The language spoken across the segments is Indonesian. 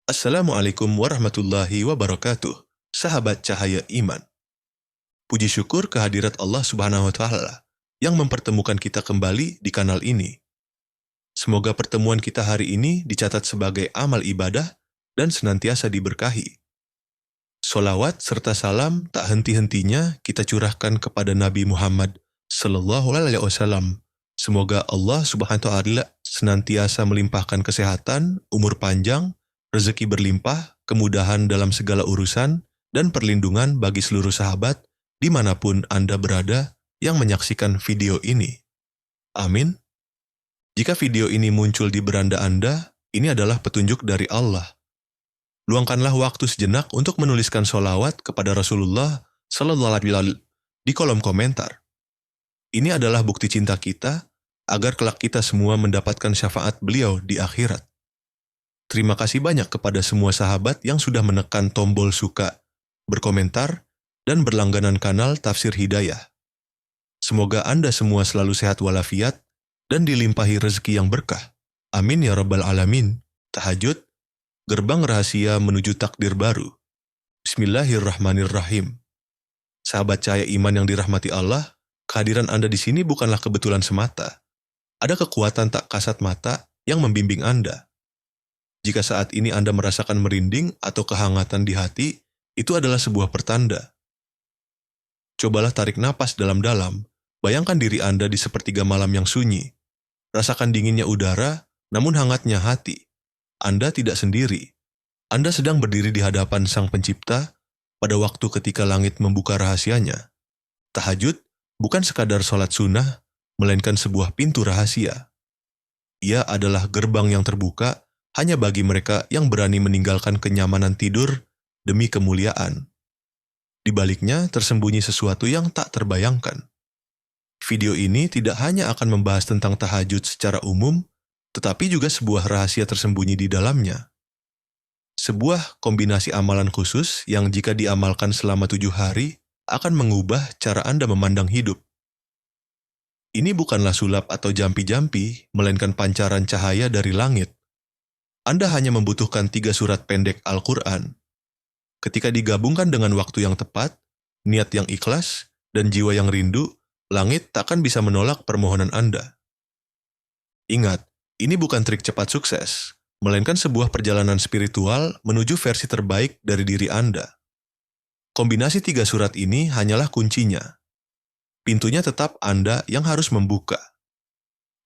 Assalamualaikum warahmatullahi wabarakatuh. Sahabat cahaya iman. Puji syukur kehadirat Allah Subhanahu wa taala yang mempertemukan kita kembali di kanal ini. Semoga pertemuan kita hari ini dicatat sebagai amal ibadah dan senantiasa diberkahi. Solawat serta salam tak henti-hentinya kita curahkan kepada Nabi Muhammad sallallahu alaihi wasallam. Semoga Allah Subhanahu wa taala senantiasa melimpahkan kesehatan, umur panjang, rezeki berlimpah, kemudahan dalam segala urusan, dan perlindungan bagi seluruh sahabat dimanapun Anda berada yang menyaksikan video ini. Amin. Jika video ini muncul di beranda Anda, ini adalah petunjuk dari Allah. Luangkanlah waktu sejenak untuk menuliskan sholawat kepada Rasulullah Sallallahu Alaihi Wasallam di kolom komentar. Ini adalah bukti cinta kita agar kelak kita semua mendapatkan syafaat beliau di akhirat. Terima kasih banyak kepada semua sahabat yang sudah menekan tombol suka, berkomentar, dan berlangganan kanal Tafsir Hidayah. Semoga Anda semua selalu sehat walafiat dan dilimpahi rezeki yang berkah. Amin ya rabbal alamin. Tahajud, gerbang rahasia menuju takdir baru. Bismillahirrahmanirrahim. Sahabat cahaya iman yang dirahmati Allah, kehadiran Anda di sini bukanlah kebetulan semata. Ada kekuatan tak kasat mata yang membimbing Anda. Jika saat ini Anda merasakan merinding atau kehangatan di hati, itu adalah sebuah pertanda. Cobalah tarik napas dalam-dalam, bayangkan diri Anda di sepertiga malam yang sunyi. Rasakan dinginnya udara, namun hangatnya hati. Anda tidak sendiri. Anda sedang berdiri di hadapan Sang Pencipta pada waktu ketika langit membuka rahasianya. Tahajud bukan sekadar sholat sunnah, melainkan sebuah pintu rahasia. Ia adalah gerbang yang terbuka hanya bagi mereka yang berani meninggalkan kenyamanan tidur demi kemuliaan. Di baliknya tersembunyi sesuatu yang tak terbayangkan. Video ini tidak hanya akan membahas tentang tahajud secara umum, tetapi juga sebuah rahasia tersembunyi di dalamnya. Sebuah kombinasi amalan khusus yang jika diamalkan selama 7 hari akan mengubah cara Anda memandang hidup. Ini bukanlah sulap atau jampi-jampi, melainkan pancaran cahaya dari langit. Anda hanya membutuhkan 3 surat pendek Al-Quran. Ketika digabungkan dengan waktu yang tepat, niat yang ikhlas, dan jiwa yang rindu, langit takkan bisa menolak permohonan Anda. Ingat, ini bukan trik cepat sukses, melainkan sebuah perjalanan spiritual menuju versi terbaik dari diri Anda. Kombinasi 3 surat ini hanyalah kuncinya. Pintunya tetap Anda yang harus membuka.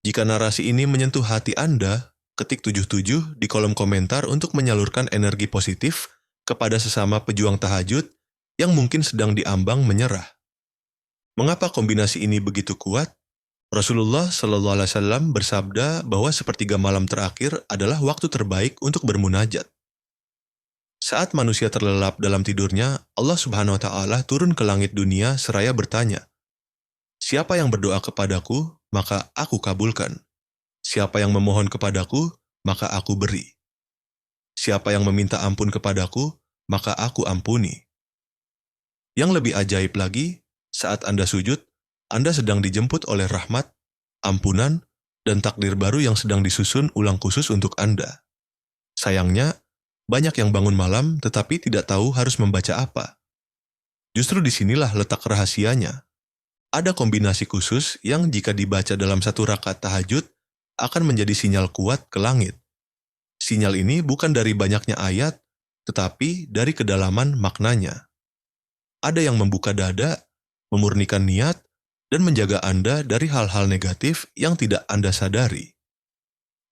Jika narasi ini menyentuh hati Anda, ketik 77 di kolom komentar untuk menyalurkan energi positif kepada sesama pejuang tahajud yang mungkin sedang diambang menyerah. Mengapa kombinasi ini begitu kuat? Rasulullah Sallallahu Alaihi Wasallam bersabda bahwa sepertiga malam terakhir adalah waktu terbaik untuk bermunajat. Saat manusia terlelap dalam tidurnya, Allah Subhanahu Wa Taala turun ke langit dunia seraya bertanya, "Siapa yang berdoa kepadaku, maka aku kabulkan. Siapa yang memohon kepadaku, maka aku beri. Siapa yang meminta ampun kepadaku, maka aku ampuni." Yang lebih ajaib lagi, saat Anda sujud, Anda sedang dijemput oleh rahmat, ampunan, dan takdir baru yang sedang disusun ulang khusus untuk Anda. Sayangnya, banyak yang bangun malam tetapi tidak tahu harus membaca apa. Justru disinilah letak rahasianya. Ada kombinasi khusus yang jika dibaca dalam satu rakaat tahajud, akan menjadi sinyal kuat ke langit. Sinyal ini bukan dari banyaknya ayat, tetapi dari kedalaman maknanya. Ada yang membuka dada, memurnikan niat, dan menjaga Anda dari hal-hal negatif yang tidak Anda sadari.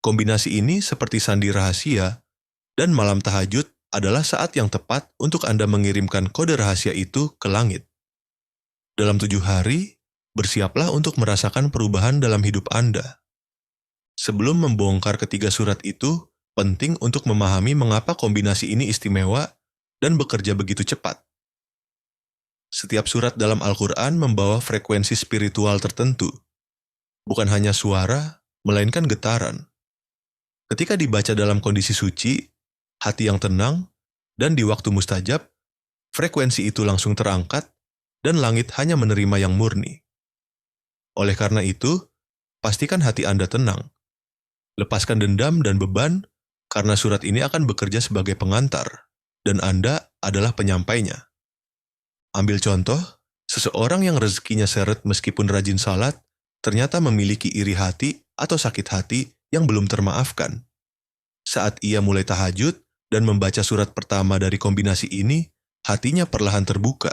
Kombinasi ini seperti sandi rahasia, dan malam tahajud adalah saat yang tepat untuk Anda mengirimkan kode rahasia itu ke langit. Dalam 7 hari, bersiaplah untuk merasakan perubahan dalam hidup Anda. Sebelum membongkar ketiga surat itu, penting untuk memahami mengapa kombinasi ini istimewa dan bekerja begitu cepat. Setiap surat dalam Al-Quran membawa frekuensi spiritual tertentu. Bukan hanya suara, melainkan getaran. Ketika dibaca dalam kondisi suci, hati yang tenang, dan di waktu mustajab, frekuensi itu langsung terangkat, dan langit hanya menerima yang murni. Oleh karena itu, pastikan hati Anda tenang. Lepaskan dendam dan beban, karena surat ini akan bekerja sebagai pengantar, dan Anda adalah penyampainya. Ambil contoh, seseorang yang rezekinya seret meskipun rajin salat, ternyata memiliki iri hati atau sakit hati yang belum termaafkan. Saat ia mulai tahajud dan membaca surat pertama dari kombinasi ini, hatinya perlahan terbuka.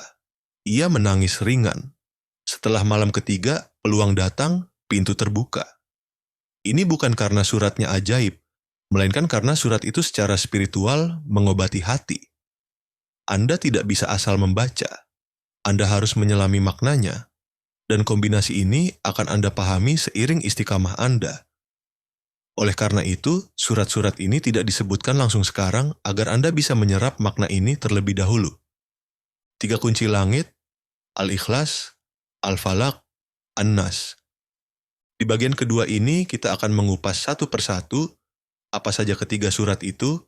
Ia menangis ringan. Setelah malam ketiga, peluang datang, pintu terbuka. Ini bukan karena suratnya ajaib, melainkan karena surat itu secara spiritual mengobati hati. Anda tidak bisa asal membaca. Anda harus menyelami maknanya, dan kombinasi ini akan Anda pahami seiring istiqamah Anda. Oleh karena itu, surat-surat ini tidak disebutkan langsung sekarang agar Anda bisa menyerap makna ini terlebih dahulu. 3 kunci langit, Al-Ikhlas, Al-Falaq, An-Nas. Di bagian kedua ini kita akan mengupas satu persatu apa saja ketiga surat itu,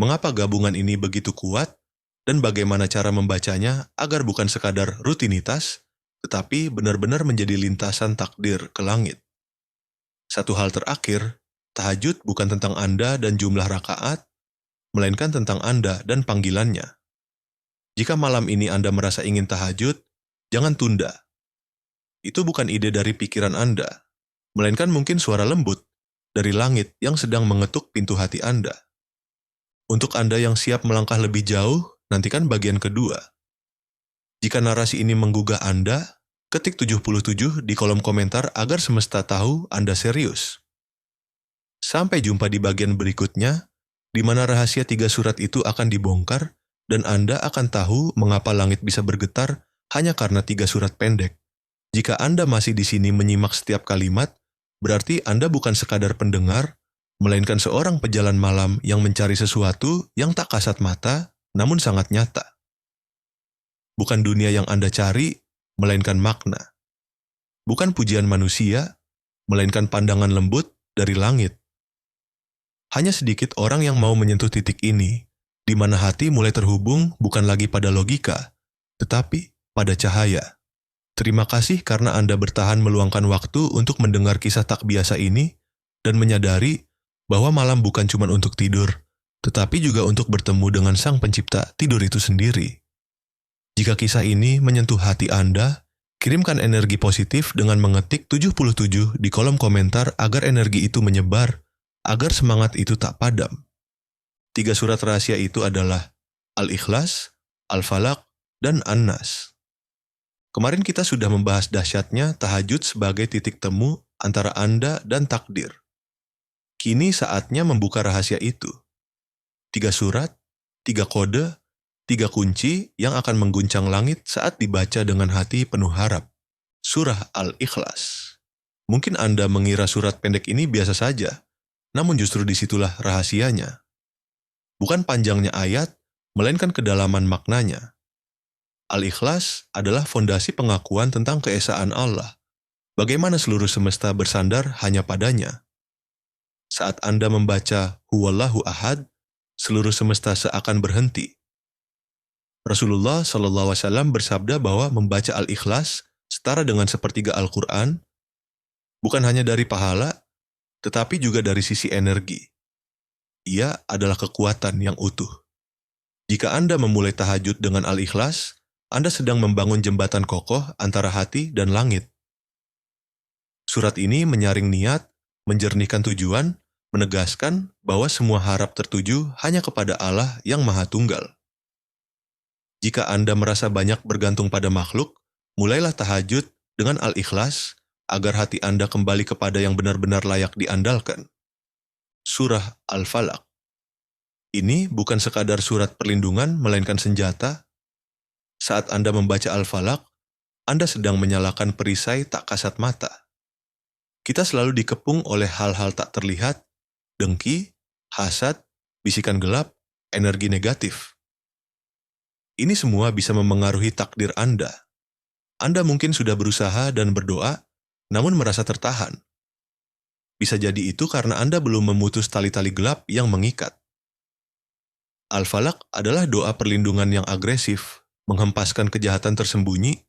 mengapa gabungan ini begitu kuat, dan bagaimana cara membacanya agar bukan sekadar rutinitas, tetapi benar-benar menjadi lintasan takdir ke langit. Satu hal terakhir, tahajud bukan tentang Anda dan jumlah rakaat, melainkan tentang Anda dan panggilannya. Jika malam ini Anda merasa ingin tahajud, jangan tunda. Itu bukan ide dari pikiran Anda, melainkan mungkin suara lembut dari langit yang sedang mengetuk pintu hati Anda. Untuk Anda yang siap melangkah lebih jauh, nantikan bagian kedua. Jika narasi ini menggugah Anda, ketik 77 di kolom komentar agar semesta tahu Anda serius. Sampai jumpa di bagian berikutnya, di mana rahasia 3 surat itu akan dibongkar, dan Anda akan tahu mengapa langit bisa bergetar hanya karena 3 surat pendek. Jika Anda masih di sini menyimak setiap kalimat, berarti Anda bukan sekadar pendengar, melainkan seorang pejalan malam yang mencari sesuatu yang tak kasat mata, namun sangat nyata. Bukan dunia yang Anda cari, melainkan makna. Bukan pujian manusia, melainkan pandangan lembut dari langit. Hanya sedikit orang yang mau menyentuh titik ini, di mana hati mulai terhubung bukan lagi pada logika, tetapi pada cahaya. Terima kasih karena Anda bertahan meluangkan waktu untuk mendengar kisah tak biasa ini, dan menyadari bahwa malam bukan cuma untuk tidur, tetapi juga untuk bertemu dengan Sang Pencipta tidur itu sendiri. Jika kisah ini menyentuh hati Anda, kirimkan energi positif dengan mengetik 77 di kolom komentar agar energi itu menyebar, agar semangat itu tak padam. 3 surat rahasia itu adalah Al-Ikhlas, Al-Falaq, dan An-Nas. Kemarin kita sudah membahas dahsyatnya tahajud sebagai titik temu antara Anda dan takdir. Kini saatnya membuka rahasia itu. 3 surat, 3 kode, 3 kunci yang akan mengguncang langit saat dibaca dengan hati penuh harap. Surah Al-Ikhlas. Mungkin Anda mengira surat pendek ini biasa saja, namun justru disitulah rahasianya. Bukan panjangnya ayat, melainkan kedalaman maknanya. Al-Ikhlas adalah fondasi pengakuan tentang keesaan Allah. Bagaimana seluruh semesta bersandar hanya padanya. Saat Anda membaca Huwallahu Ahad, seluruh semesta seakan berhenti. Rasulullah SAW bersabda bahwa membaca Al-Ikhlas setara dengan sepertiga Al-Quran, bukan hanya dari pahala, tetapi juga dari sisi energi. Ia adalah kekuatan yang utuh. Jika Anda memulai tahajud dengan Al-Ikhlas, Anda sedang membangun jembatan kokoh antara hati dan langit. Surat ini menyaring niat, menjernihkan tujuan, menegaskan bahwa semua harap tertuju hanya kepada Allah yang Maha Tunggal. Jika Anda merasa banyak bergantung pada makhluk, mulailah tahajud dengan Al-Ikhlas agar hati Anda kembali kepada yang benar-benar layak diandalkan. Surah Al-Falaq. Ini bukan sekadar surat perlindungan, melainkan senjata. Saat Anda membaca Al-Falaq, Anda sedang menyalakan perisai tak kasat mata. Kita selalu dikepung oleh hal-hal tak terlihat, dengki, hasad, bisikan gelap, energi negatif. Ini semua bisa memengaruhi takdir Anda. Anda mungkin sudah berusaha dan berdoa, namun merasa tertahan. Bisa jadi itu karena Anda belum memutus tali-tali gelap yang mengikat. Al-Falaq adalah doa perlindungan yang agresif, menghempaskan kejahatan tersembunyi.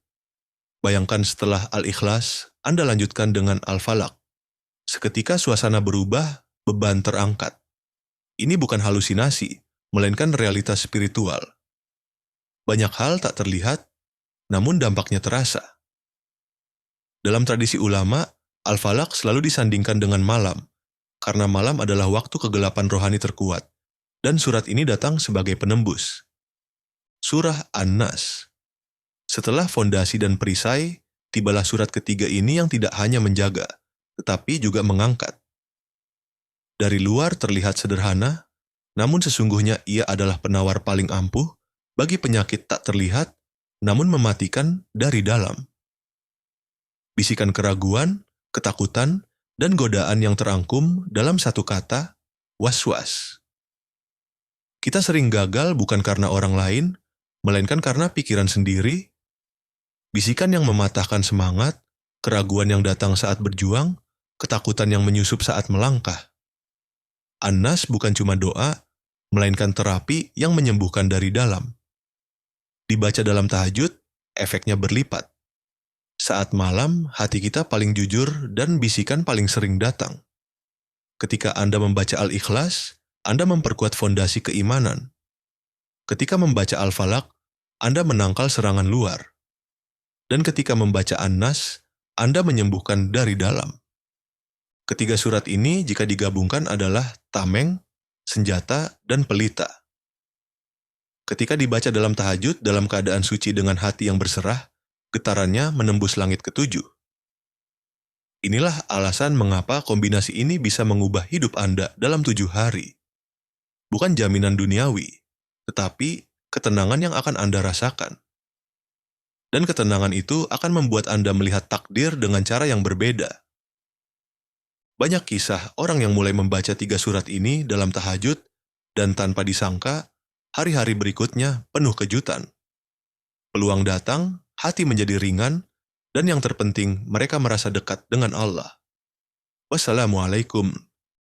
Bayangkan setelah Al-Ikhlas, Anda lanjutkan dengan Al-Falaq. Seketika suasana berubah, beban terangkat. Ini bukan halusinasi, melainkan realitas spiritual. Banyak hal tak terlihat, namun dampaknya terasa. Dalam tradisi ulama, Al-Falaq selalu disandingkan dengan malam, karena malam adalah waktu kegelapan rohani terkuat, dan surat ini datang sebagai penembus. Surah An-Nas. Setelah fondasi dan perisai, tibalah surat ketiga ini yang tidak hanya menjaga, tetapi juga mengangkat. Dari luar terlihat sederhana, namun sesungguhnya ia adalah penawar paling ampuh bagi penyakit tak terlihat, namun mematikan dari dalam. Bisikan keraguan, ketakutan, dan godaan yang terangkum dalam satu kata, was-was. Kita sering gagal bukan karena orang lain, melainkan karena pikiran sendiri, bisikan yang mematahkan semangat, keraguan yang datang saat berjuang, ketakutan yang menyusup saat melangkah. An-Nas bukan cuma doa, melainkan terapi yang menyembuhkan dari dalam. Dibaca dalam tahajud, efeknya berlipat. Saat malam, hati kita paling jujur dan bisikan paling sering datang. Ketika Anda membaca Al-Ikhlas, Anda memperkuat fondasi keimanan. Ketika membaca Al-Falaq, Anda menangkal serangan luar. Dan ketika membaca An-Nas, Anda menyembuhkan dari dalam. Ketiga surat ini jika digabungkan adalah tameng, senjata, dan pelita. Ketika dibaca dalam tahajud dalam keadaan suci dengan hati yang berserah, getarannya menembus langit ketujuh. Inilah alasan mengapa kombinasi ini bisa mengubah hidup Anda dalam 7 hari. Bukan jaminan duniawi, tetapi ketenangan yang akan Anda rasakan. Dan ketenangan itu akan membuat Anda melihat takdir dengan cara yang berbeda. Banyak kisah orang yang mulai membaca 3 surat ini dalam tahajud, dan tanpa disangka, hari-hari berikutnya penuh kejutan. Peluang datang, hati menjadi ringan, dan yang terpenting mereka merasa dekat dengan Allah. Wassalamualaikum